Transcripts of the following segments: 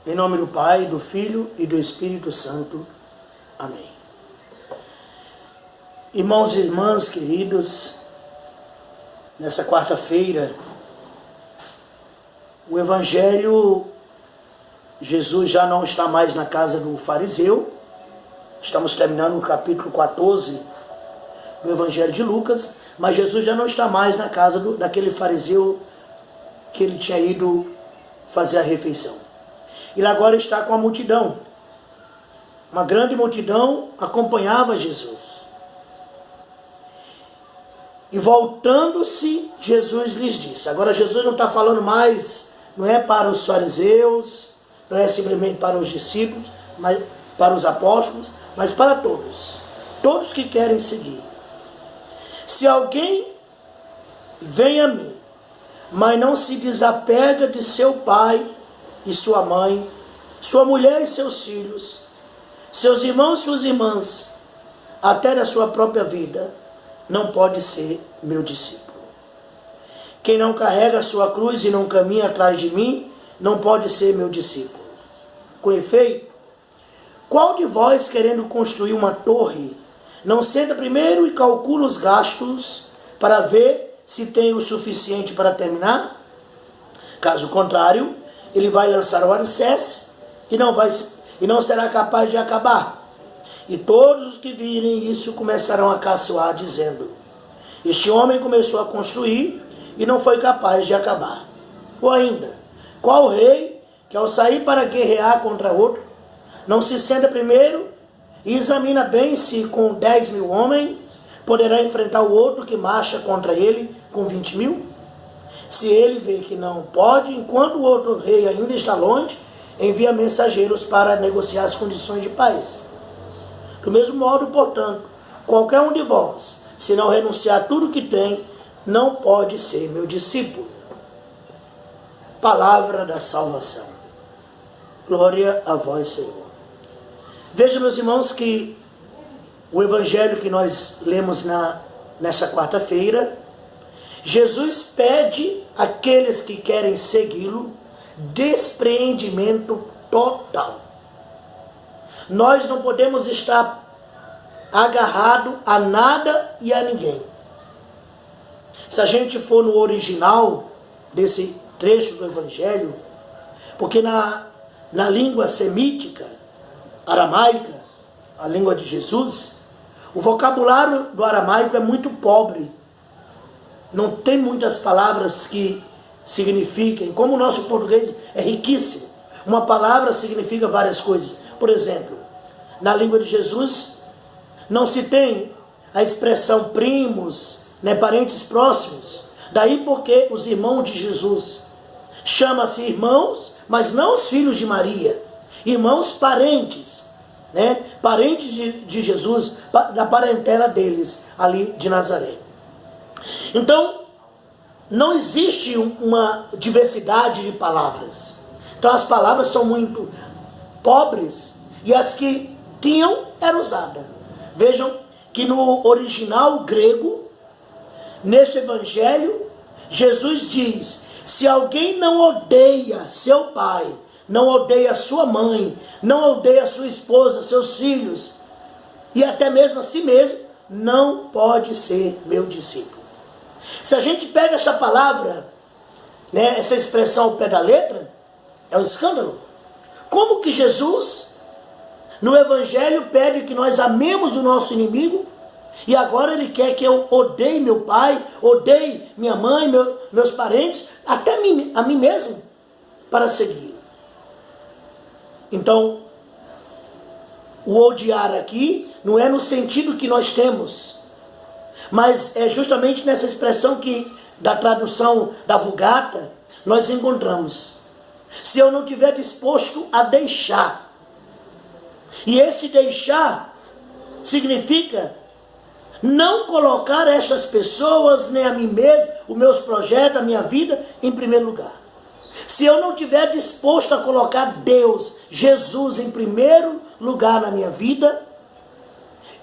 Em nome do Pai, do Filho e do Espírito Santo. Amém. Irmãos e irmãs queridos, nessa quarta-feira, o Evangelho, Jesus já não está mais na casa do fariseu. Estamos terminando o capítulo 14 do Evangelho de Lucas, mas Jesus já não está mais na casa daquele fariseu que ele tinha ido fazer a refeição. Ele agora está com a multidão. Uma grande multidão acompanhava Jesus. E voltando-se, Jesus lhes disse. Agora Jesus não está falando mais, não é para os fariseus, não é simplesmente para os discípulos, mas para os apóstolos, mas para todos. Todos que querem seguir. Se alguém vem a mim, mas não se desapega de seu pai e sua mãe, sua mulher e seus filhos, seus irmãos e suas irmãs, até da sua própria vida, não pode ser meu discípulo. Quem não carrega a sua cruz e não caminha atrás de mim, não pode ser meu discípulo. Com efeito, qual de vós, querendo construir uma torre, não senta primeiro e calcula os gastos para ver se tem o suficiente para terminar? Caso contrário, ele vai lançar o alicerce e não será capaz de acabar. E todos os que virem isso começarão a caçoar, dizendo: este homem começou a construir e não foi capaz de acabar. Ou ainda, qual rei que ao sair para guerrear contra outro, não se senta primeiro e examina bem se com 10.000 homens poderá enfrentar o outro que marcha contra ele com 20.000? Se ele vê que não pode, enquanto o outro rei ainda está longe, envia mensageiros para negociar as condições de paz. Do mesmo modo, portanto, qualquer um de vós, se não renunciar a tudo que tem, não pode ser meu discípulo. Palavra da salvação. Glória a vós, Senhor. Veja, meus irmãos, que o evangelho que nós lemos nessa quarta-feira, Jesus pede àqueles que querem segui-lo despreendimento total. Nós não podemos estar agarrado a nada e a ninguém. Se a gente for no original desse trecho do Evangelho, porque na língua semítica, aramaica, a língua de Jesus, o vocabulário do aramaico é muito pobre. Não tem muitas palavras que signifiquem, como o nosso português é riquíssimo. Uma palavra significa várias coisas. Por exemplo, na língua de Jesus, não se tem a expressão primos, parentes próximos. Daí porque os irmãos de Jesus chama-se irmãos, mas não os filhos de Maria. Irmãos parentes, parentes de Jesus, da parentela deles, ali de Nazaré. Então, não existe uma diversidade de palavras. Então as palavras são muito pobres e as que tinham eram usadas. Vejam que no original grego, neste evangelho, Jesus diz: se alguém não odeia seu pai, não odeia sua mãe, não odeia sua esposa, seus filhos, e até mesmo a si mesmo, não pode ser meu discípulo. Se a gente pega essa palavra, essa expressão ao pé da letra, é um escândalo. Como que Jesus, no Evangelho, pede que nós amemos o nosso inimigo, e agora ele quer que eu odeie meu pai, odeie minha mãe, meus parentes, até a mim mesmo, para seguir? Então, o odiar aqui não é no sentido que nós temos, mas é justamente nessa expressão que, da tradução da Vulgata, nós encontramos. Se eu não estiver disposto a deixar. E esse deixar significa não colocar essas pessoas, nem a mim mesmo, os meus projetos, a minha vida, em primeiro lugar. Se eu não estiver disposto a colocar Deus, Jesus, em primeiro lugar na minha vida,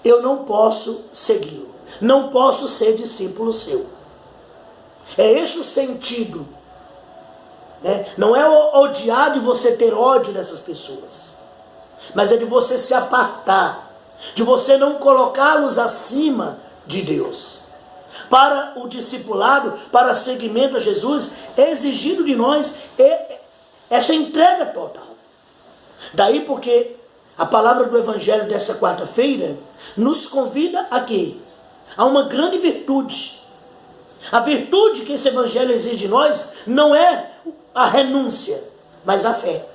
eu não posso segui-lo. Não posso ser discípulo seu. É este o sentido né? Não é odiar de você ter ódio dessas pessoas, mas é de você se apartar, de você não colocá-los acima de Deus. Para o discipulado, para seguimento a Jesus, é exigido de nós essa entrega total. Daí porque a palavra do Evangelho dessa quarta-feira nos convida a quê? A uma grande virtude. A virtude que esse Evangelho exige de nós não é a renúncia, mas a fé.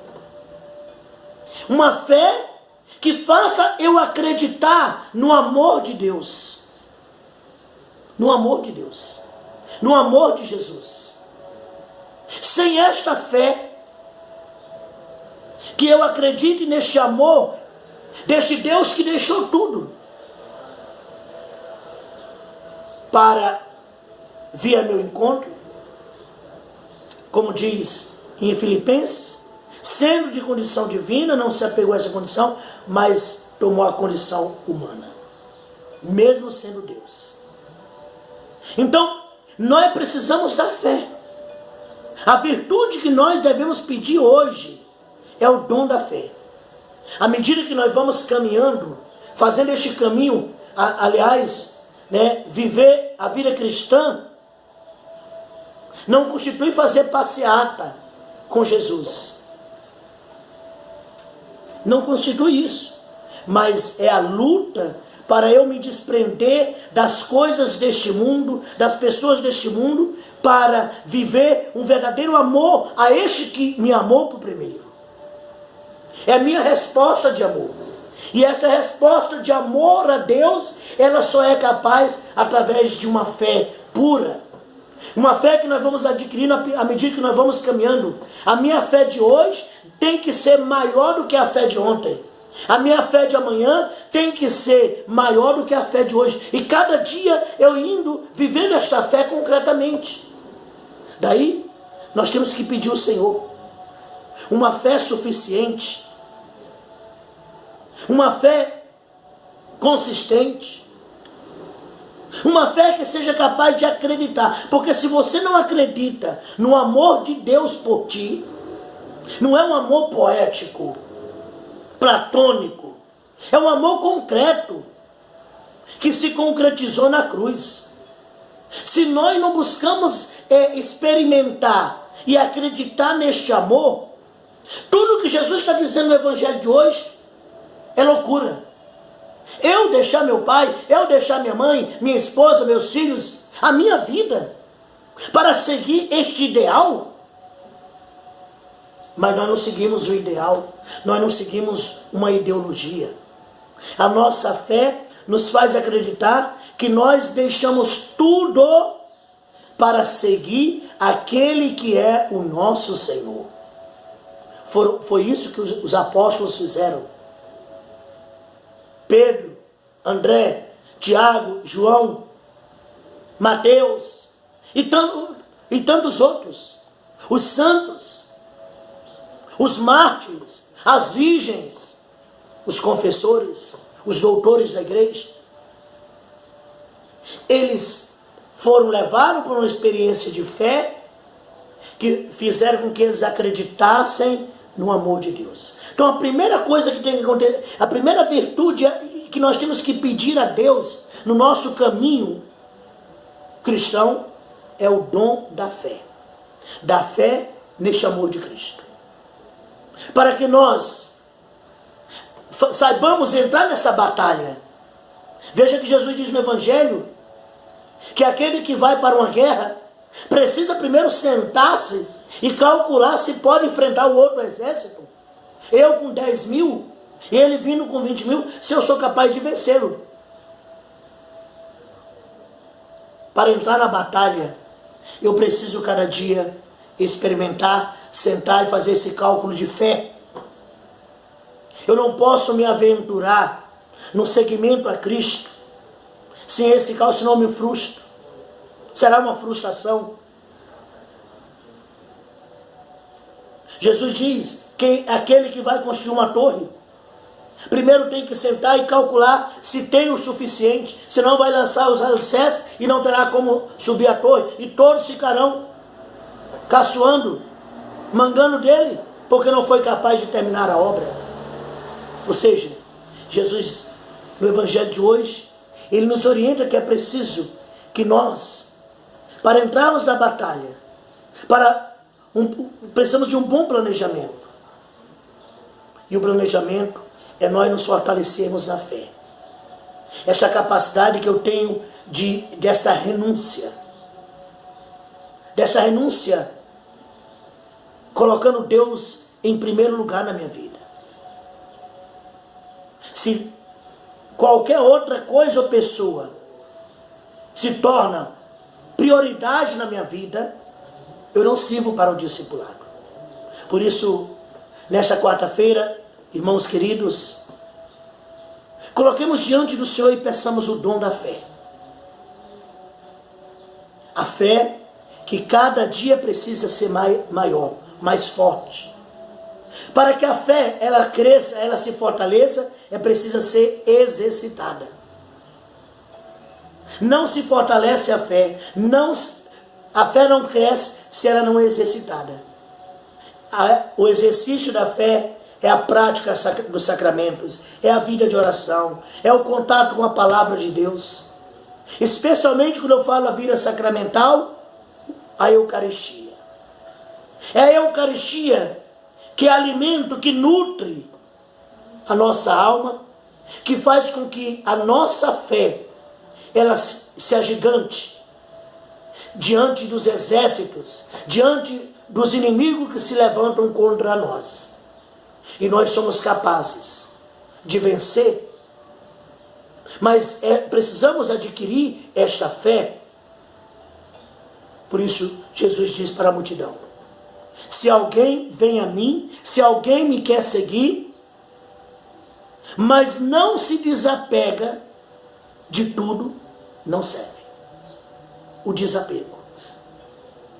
Uma fé que faça eu acreditar no amor de Deus. No amor de Deus. No amor de Jesus. Sem esta fé, que eu acredite neste amor, deste Deus que deixou tudo para vir a meu encontro, como diz em Filipenses, sendo de condição divina, não se apegou a essa condição, mas tomou a condição humana, mesmo sendo Deus. Então, nós precisamos da fé. A virtude que nós devemos pedir hoje é o dom da fé. À medida que nós vamos caminhando, fazendo este caminho, aliás, né, viver a vida cristã, não constitui fazer passeata com Jesus. Não constitui isso. Mas é a luta para eu me desprender das coisas deste mundo, das pessoas deste mundo, para viver um verdadeiro amor a este que me amou por primeiro. É a minha resposta de amor. E essa resposta de amor a Deus, ela só é capaz através de uma fé pura. Uma fé que nós vamos adquirindo à medida que nós vamos caminhando. A minha fé de hoje tem que ser maior do que a fé de ontem. A minha fé de amanhã tem que ser maior do que a fé de hoje. E cada dia eu indo, vivendo esta fé concretamente. Daí, nós temos que pedir ao Senhor uma fé suficiente, uma fé consistente, uma fé que seja capaz de acreditar. Porque se você não acredita no amor de Deus por ti, não é um amor poético, platônico, é um amor concreto, que se concretizou na cruz. Se nós não buscamos experimentar e acreditar neste amor, tudo que Jesus está dizendo no Evangelho de hoje é loucura. Eu deixar meu pai, eu deixar minha mãe, minha esposa, meus filhos, a minha vida, para seguir este ideal. Mas nós não seguimos o ideal, nós não seguimos uma ideologia. A nossa fé nos faz acreditar que nós deixamos tudo para seguir aquele que é o nosso Senhor. Foi isso que os apóstolos fizeram. Pedro, André, Tiago, João, Mateus e tantos outros. Os santos, os mártires, as virgens, os confessores, os doutores da igreja. Eles foram levados por uma experiência de fé que fizeram com que eles acreditassem no amor de Deus. Então a primeira coisa que tem que acontecer, a primeira virtude que nós temos que pedir a Deus no nosso caminho cristão é o dom da fé. Da fé neste amor de Cristo. Para que nós saibamos entrar nessa batalha. Veja que Jesus diz no Evangelho que aquele que vai para uma guerra precisa primeiro sentar-se e calcular se pode enfrentar o outro exército. Eu com 10 mil, e ele vindo com 20 mil, se eu sou capaz de vencê-lo. Para entrar na batalha, eu preciso cada dia experimentar, sentar e fazer esse cálculo de fé. Eu não posso me aventurar no seguimento a Cristo sem esse cálculo, senão eu me frustro. Será uma frustração. Jesus diz que aquele que vai construir uma torre, primeiro tem que sentar e calcular se tem o suficiente, senão vai lançar os alicerces e não terá como subir a torre, e todos ficarão caçoando mangando dele, porque não foi capaz de terminar a obra. Ou seja, Jesus, no Evangelho de hoje, ele nos orienta que é preciso que nós, para entrarmos na batalha, precisamos de um bom planejamento. E o planejamento é nós nos fortalecermos na fé. Esta capacidade que eu tenho dessa renúncia, colocando Deus em primeiro lugar na minha vida. Se qualquer outra coisa ou pessoa se torna prioridade na minha vida, eu não sirvo para o discipulado. Por isso, nesta quarta-feira, irmãos queridos, coloquemos diante do Senhor e peçamos o dom da fé. A fé que cada dia precisa ser maior, mais forte. Para que a fé, ela cresça, ela se fortaleça, precisa ser exercitada. Não se fortalece a fé, a fé não cresce se ela não é exercitada. O exercício da fé é a prática dos sacramentos, é a vida de oração, é o contato com a palavra de Deus. Especialmente quando eu falo a vida sacramental, a Eucaristia. É a Eucaristia que é alimento, que nutre a nossa alma, que faz com que a nossa fé ela se agigante diante dos exércitos, diante dos inimigos que se levantam contra nós. E nós somos capazes de vencer, mas precisamos adquirir esta fé. Por isso, Jesus diz para a multidão: se alguém vem a mim, se alguém me quer seguir, mas não se desapega de tudo, não serve. O desapego.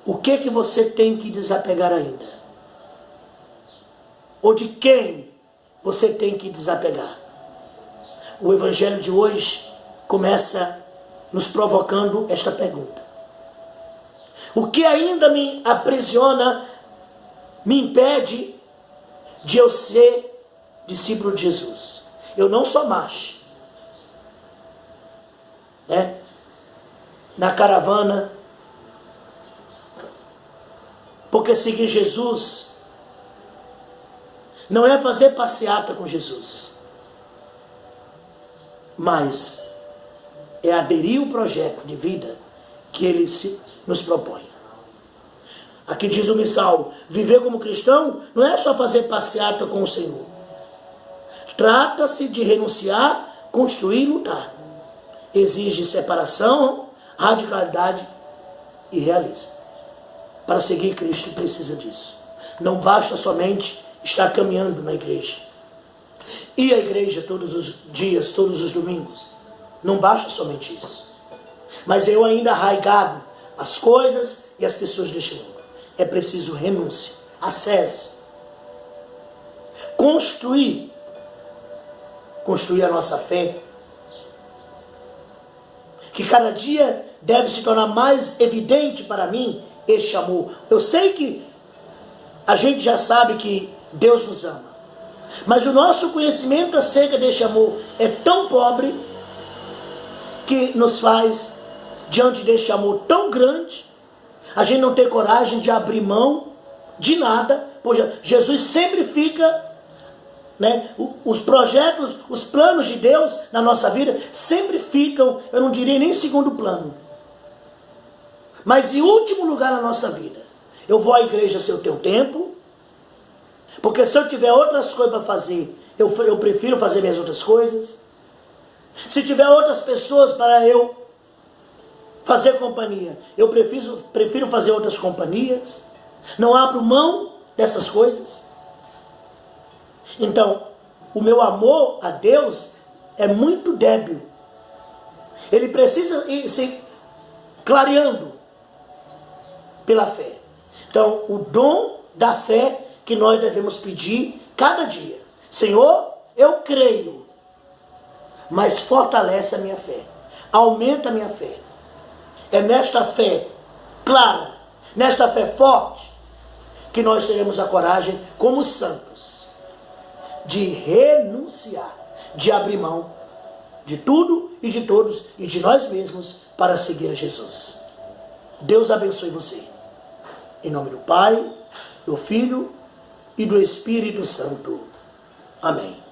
O que você tem que desapegar ainda? Ou de quem você tem que desapegar? O Evangelho de hoje começa nos provocando esta pergunta: o que ainda me aprisiona, me impede de eu ser discípulo de Jesus? Eu não sou macho, né? Na caravana, porque seguir Jesus não é fazer passeata com Jesus, mas é aderir ao projeto de vida que Ele nos propõe. Aqui diz o missal: viver como cristão não é só fazer passeata com o Senhor. Trata-se de renunciar, construir e lutar. Exige separação, radicalidade e realismo. Para seguir Cristo precisa disso. Não basta somente estar caminhando na igreja. Ir à igreja todos os dias, todos os domingos. Não basta somente isso. Mas eu ainda arraigado as coisas e as pessoas deste mundo. É preciso renúncia, ascese. Construir a nossa fé, que cada dia deve se tornar mais evidente para mim este amor. Eu sei que a gente já sabe que Deus nos ama, mas o nosso conhecimento acerca deste amor é tão pobre que nos faz, diante deste amor tão grande, a gente não ter coragem de abrir mão de nada, pois Jesus sempre fica, né, os projetos, os planos de Deus na nossa vida sempre ficam, eu não diria nem segundo plano, mas em último lugar na nossa vida. Eu vou à igreja se eu tenho tempo, porque se eu tiver outras coisas para fazer, eu prefiro fazer minhas outras coisas. Se tiver outras pessoas para eu fazer companhia, eu prefiro fazer outras companhias. Não abro mão dessas coisas. Então, o meu amor a Deus é muito débil. Ele precisa ir se clareando pela fé. Então, o dom da fé que nós devemos pedir cada dia: Senhor, eu creio, mas fortalece a minha fé, aumenta a minha fé. É nesta fé clara, nesta fé forte, que nós teremos a coragem, como santos, de renunciar, de abrir mão de tudo e de todos e de nós mesmos para seguir a Jesus. Deus abençoe você. Em nome do Pai, do Filho e do Espírito Santo. Amém.